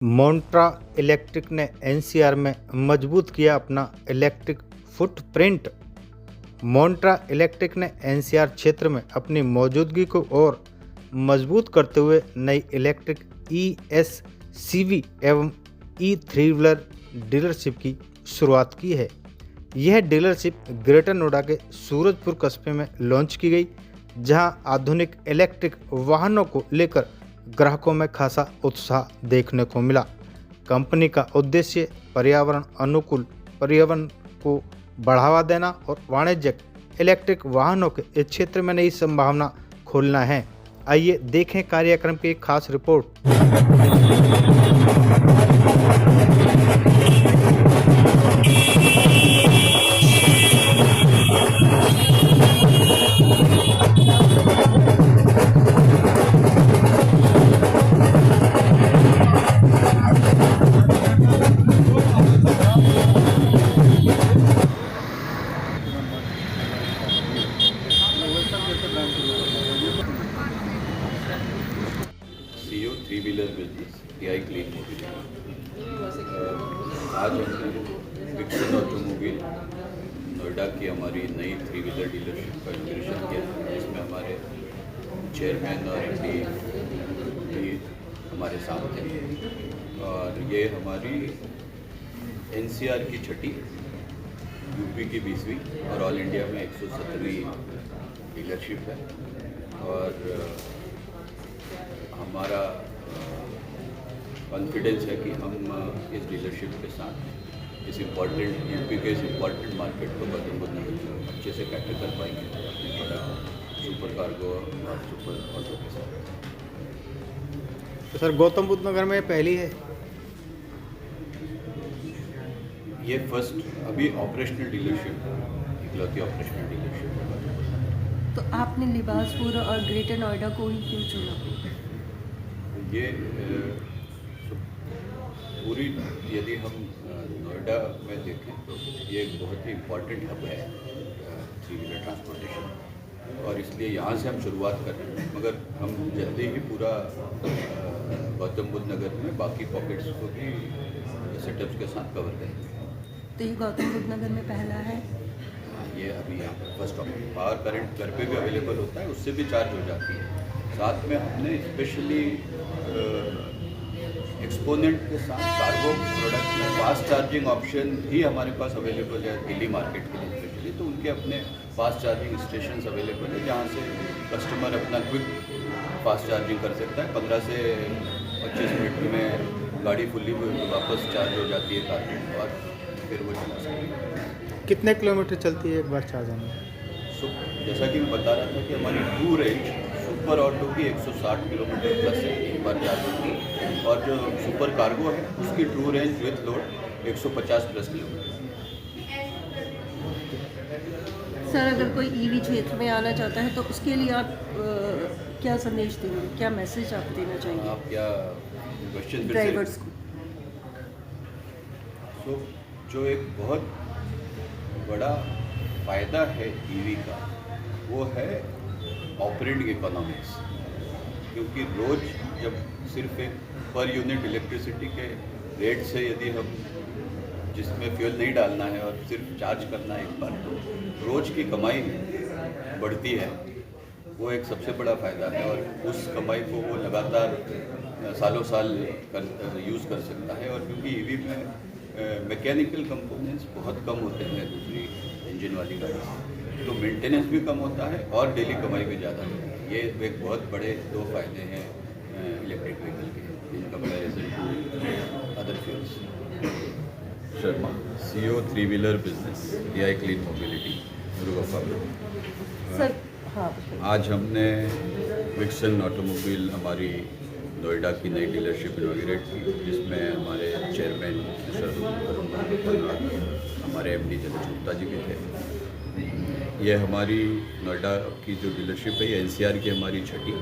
मोन्ट्रा electric ने NCR में मजबूत किया अपना इलेक्ट्रिक फुटप्रिंट। मोन्ट्रा इलेक्ट्रिक ने एनसीआर क्षेत्र में अपनी मौजूदगी को और मजबूत करते हुए नई इलेक्ट्रिक ESCV एवं थ्री व्हीलर डीलरशिप की शुरुआत की है। यह डीलरशिप ग्रेटर नोएडा के सूरजपुर कस्बे में लॉन्च की गई, जहां आधुनिक इलेक्ट्रिक वाहनों को लेकर ग्राहकों में खासा उत्साह देखने को मिला। कंपनी का उद्देश्य पर्यावरण अनुकूल पर्यावरण को बढ़ावा देना और वाणिज्यिक इलेक्ट्रिक वाहनों के इस क्षेत्र में नई संभावना खोलना है। आइए देखें कार्यक्रम की एक खास report. CEO three wheeler business TI clean mobility. आज हमने विक्सन ऑटोमोबाइल नोएडा की हमारी नई थ्री व्हीलर डीलरशिप का इनॉग्रेशन किया, जिसमें हमारे चेयरमैन और MD भी हमारे साथ थे। और ये हमारी NCR की छठी, UP की 20वीं और ऑल इंडिया में 170वीं डीलरशिप है। और हमारा कॉन्फिडेंस है कि हम इस डीलरशिप के साथ इस इम्पॉर्टेंट UP के इस इम्पॉर्टेंट मार्केट को अच्छे से कैटर कर पाएंगे अपने प्रोडक्ट सुपर कार्गो और सुपर ऑटो के साथ। तो सर, गौतम बुद्ध नगर में पहली है ये फर्स्ट अभी ऑपरेशनल डीलरशिप, इकलौती ऑपरेशनल डीलरशिप। तो आपने लिबासपुर और ग्रेटर नोएडा को ही क्यों चुना? ये पूरी यदि हम नोएडा में देखें तो ये एक बहुत ही इम्पॉर्टेंट हब है थ्री व्हीलर ट्रांसपोर्टेशन, और इसलिए यहाँ से हम शुरुआत कर रहे हैं। मगर हम जल्दी ही पूरा गौतम बुद्ध नगर में बाकी पॉकेट्स को भी सेटअप्स के साथ कवर करेंगे। तो ये गौतम बुद्ध नगर में पहला है। ये अभी यहाँ पर फर्स्ट ऑप्शन पावर करंट घर पे भी अवेलेबल होता है, उससे भी चार्ज हो जाती है। साथ में हमने स्पेशली एक्सपोनेंट के साथ कार्गो प्रोडक्ट में फास्ट चार्जिंग ऑप्शन भी हमारे पास अवेलेबल है दिल्ली मार्केट के लिए स्पेशली। तो उनके अपने फास्ट चार्जिंग स्टेशन अवेलेबल है, जहाँ से कस्टमर अपना क्विक फास्ट चार्जिंग कर सकता है। 15 से 25 मिनट में गाड़ी फुल्ली वापस चार्ज हो जाती है कार में, और फिर वो चला सकती है। कितने किलोमीटर चलती है एक बार चार्ज होने में? जैसा कि मैं बता रहा था कि हमारी ट्रू रेंज सुपर ऑटो की 160 किलोमीटर प्लस है एक बार चार्ज होती है, और जो सुपर कार्गो है उसकी true range with load 150 plus kilometre. Sir, अगर कोई EV क्षेत्र में आना चाहता है तो उसके लिए आप क्या संदेश देंगे, क्या मैसेज आप देना चाहेंगे आप क्या क्वेश्चन ड्राइवर्स को? तो जो एक बहुत बड़ा फ़ायदा है EV का, वो है ऑपरेटिंग इकोनॉमिक्स। क्योंकि रोज़ जब सिर्फ एक पर यूनिट इलेक्ट्रिसिटी के रेट से यदि हम जिसमें फ्यूल नहीं डालना है और सिर्फ चार्ज करना है एक बार, तो रोज़ की कमाई बढ़ती है। वो एक सबसे बड़ा फ़ायदा है, और उस कमाई को वो लगातार सालों साल यूज़ कर सकता है। और क्योंकि EV में मैकेनिकल कंपोनेंट्स बहुत कम होते हैं दूसरी इंजन वाली गाड़ी से, तो मेंटेनेंस भी कम होता है और डेली कमाई भी ज़्यादा होती है। ये एक बहुत बड़े दो फायदे हैं इलेक्ट्रिक व्हीकल के in comparison to other fuels. Sharma, CEO three wheeler business TI clean mobility, sir हाँ, आज हमने विक्सन ऑटोमोबाइल हमारी नोएडा की नई डीलरशिप इनॉग्रेट की, जिसमें हमारे चेयरमैन हमारे MD जगत गुप्ता जी भी थे। ये हमारी नोएडा की जो डीलरशिप है ये NCR की हमारी छठी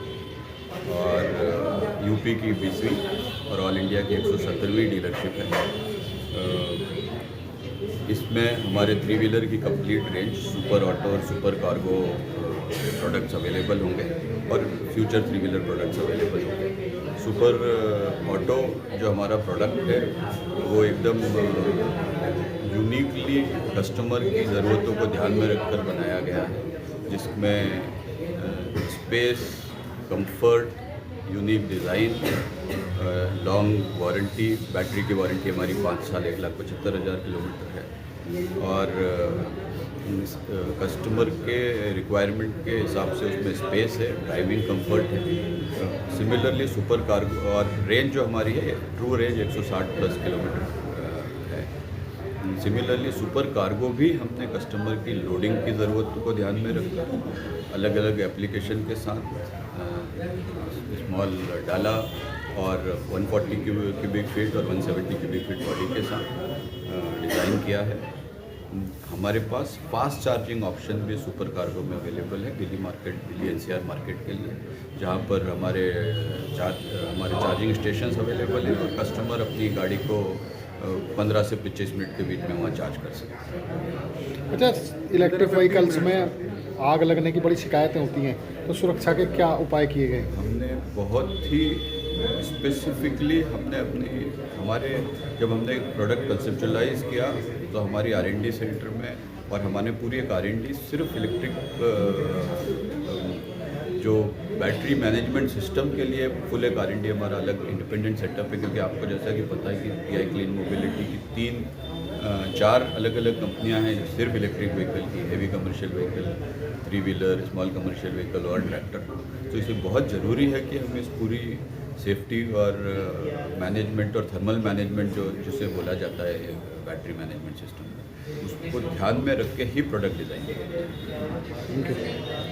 और UP की 20वीं और ऑल इंडिया की 170वीं डीलरशिप है। इसमें हमारे थ्री व्हीलर की कंप्लीट रेंज सुपर ऑटो और सुपर कार्गो प्रोडक्ट्स अवेलेबल होंगे, और future three wheeler products available होंगे। सुपर ऑटो जो हमारा प्रोडक्ट है वो एकदम यूनिकली कस्टमर की ज़रूरतों को ध्यान में रखकर बनाया गया है, जिसमें space, comfort, unique design, long warranty, battery की वारंटी हमारी 5 साल 1,75,000 किलोमीटर है और कस्टमर के रिक्वायरमेंट के हिसाब से उसमें स्पेस है, ड्राइविंग कंफर्ट है। सिमिलरली सुपर कार्गो और रेंज जो हमारी है ट्रू रेंज 160 प्लस किलोमीटर है। सिमिलरली सुपर कार्गो भी हमने कस्टमर की लोडिंग की ज़रूरत को ध्यान में रखकर अलग अलग एप्लीकेशन के साथ स्मॉल डाला और 140 क्यूबिक फीट और 170 क्यूबिक फीट बॉडी के साथ डिज़ाइन किया है। हमारे पास फास्ट चार्जिंग ऑप्शन भी सुपर कार्गो में अवेलेबल है Delhi market, Delhi NCR market के लिए, जहाँ पर हमारे चार्जिंग स्टेशंस अवेलेबल हैं और कस्टमर अपनी गाड़ी को 15 से 25 मिनट के बीच में वहाँ चार्ज कर सकते हैं। अच्छा, इलेक्ट्रिक व्हीकल्स में आग लगने की बड़ी शिकायतें होती हैं, तो सुरक्षा के क्या उपाय किए गए? हमने बहुत ही स्पेसिफिकली हमारे जब हमने एक प्रोडक्ट कंसेप्चुलाइज किया तो हमारी R&D सेंटर में और हमारे पूरी एक R&D सिर्फ इलेक्ट्रिक जो बैटरी मैनेजमेंट सिस्टम के लिए फुल एक R&D हमारा अलग इंडिपेंडेंट सेटअप है, क्योंकि आपको जैसा कि पता है कि TI क्लीन मोबिलिटी की 4 अलग अलग कंपनियां हैं सिर्फ इलेक्ट्रिक व्हीकल की, heavy commercial vehicle, 3 wheeler, small commercial vehicle और ट्रैक्टर। तो इसे बहुत ज़रूरी है कि हम इस पूरी सेफ्टी और मैनेजमेंट और थर्मल मैनेजमेंट जिसे बोला जाता है बैटरी मैनेजमेंट सिस्टम में, उसको ध्यान में रख के ही प्रोडक्ट डिज़ाइन किया।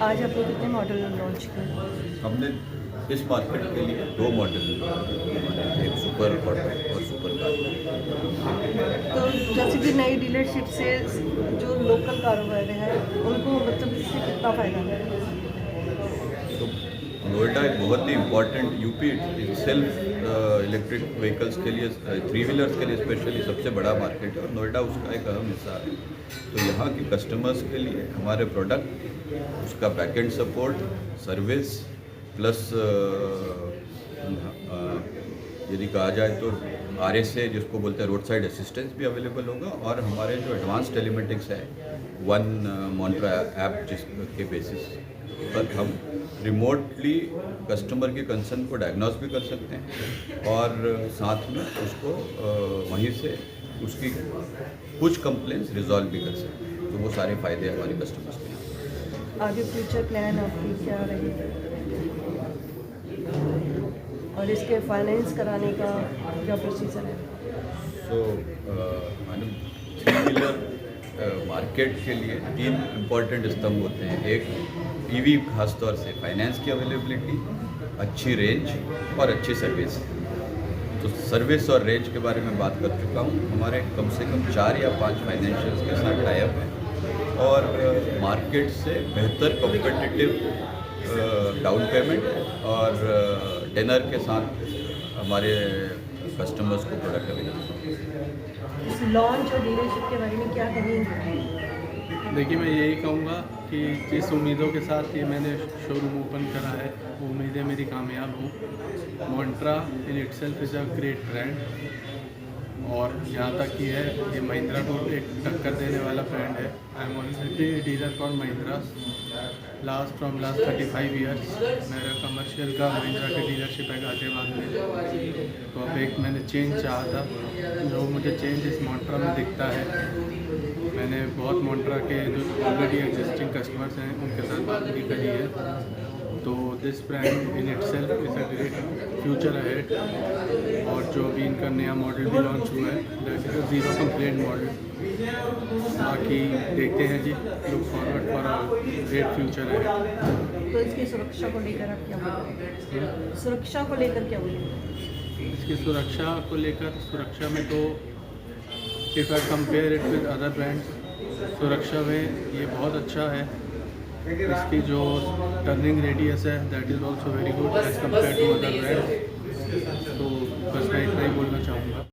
आज आपने कितने मॉडल लॉन्च किए? हमने इस मार्केट के लिए 2 मॉडल बनाए, एक सुपर ऑटो और सुपर कार्गो। तो जैसे कि नई डीलरशिप से जो लोकल कारोबार है उनको मतलब इससे कितना फ़ायदा है? तो नोएडा एक बहुत ही important UP self electric vehicles के लिए, 3 व्हीलर्स के लिए स्पेशली सबसे बड़ा मार्केट है और नोएडा उसका एक अहम हिस्सा है। तो यहाँ के कस्टमर्स के लिए हमारे प्रोडक्ट, उसका बैकएंड सपोर्ट, सर्विस प्लस यदि कहा जाए तो RSA जिसको बोलते हैं रोड साइड असिस्टेंस भी अवेलेबल होगा और हमारे जो एडवांस टेलीमेटिक्स है वन मोन्ट्रा ऐप जिसके बेसिस पर हम रिमोटली कस्टमर के कंसर्न को डायग्नोस भी कर सकते हैं और साथ में उसको वहीं से उसकी कुछ कंप्लेंट्स रिजॉल्व भी कर सकते हैं। तो वो सारे फ़ायदे हमारे कस्टमर्स के हैं। आगे फ्यूचर प्लान आपकी क्या रहेगी और इसके फाइनेंस कराने का क्या प्रोसीजर है? सो मैडम, 3 व्हीलर मार्केट के लिए 3 इम्पॉर्टेंट स्तंभ होते हैं। एक EV खास तौर से फाइनेंस की अवेलेबिलिटी, अच्छी रेंज और अच्छी सर्विस। तो सर्विस और रेंज के बारे में बात कर चुका हूँ। हमारे कम से कम 4 या 5 फाइनेंशियल्स के साथ टाइप है और मार्केट से बेहतर कॉम्पिटिटिव डाउन पेमेंट और टेनर के साथ हमारे कस्टमर्स को प्रोडक्ट अवेलेबल। इस लॉन्च और डीलरशिप के बारे में क्या कहेंगे? देखिए, मैं यही कहूँगा कि जिस उम्मीदों के साथ ये मैंने शोरूम ओपन करा है वो उम्मीदें मेरी कामयाब हों। Montra in itself is a great brand और यहाँ तक कि है ये महिंद्रा को एक टक्कर देने वाला ब्रांड है। I am already dealer for Mahindra from last 35 years. मेरा कमर्शियल का महिंद्रा की डीलरशिप है गाजियाबाद में। तो अब एक मैंने चेंज चाहा था, जो मुझे चेंज इस मोन्ट्रा में दिखता है। मैंने बहुत मोन्ट्रा के जो ऑलरेडी एग्जिस्टिंग कस्टमर्स हैं उनके साथ बात भी करी है। तो this brand in itself is a great future ahead. और जो भी इनका नया मॉडल भी लॉन्च हुआ है that is a 0 complaint model. बाकी देखते हैं जी, look forward for a great future है। तो इसकी सुरक्षा को लेकर आप क्या बोलेंगे? सुरक्षा को लेकर क्या बोलेंगे? इसकी सुरक्षा में तो if I compare it with other brands, सुरक्षा में ये बहुत अच्छा है। इसकी जो टर्निंग रेडियस है that is also very good as compare to other brands. तो बस मैं इतना ही बोलना चाहूँगा।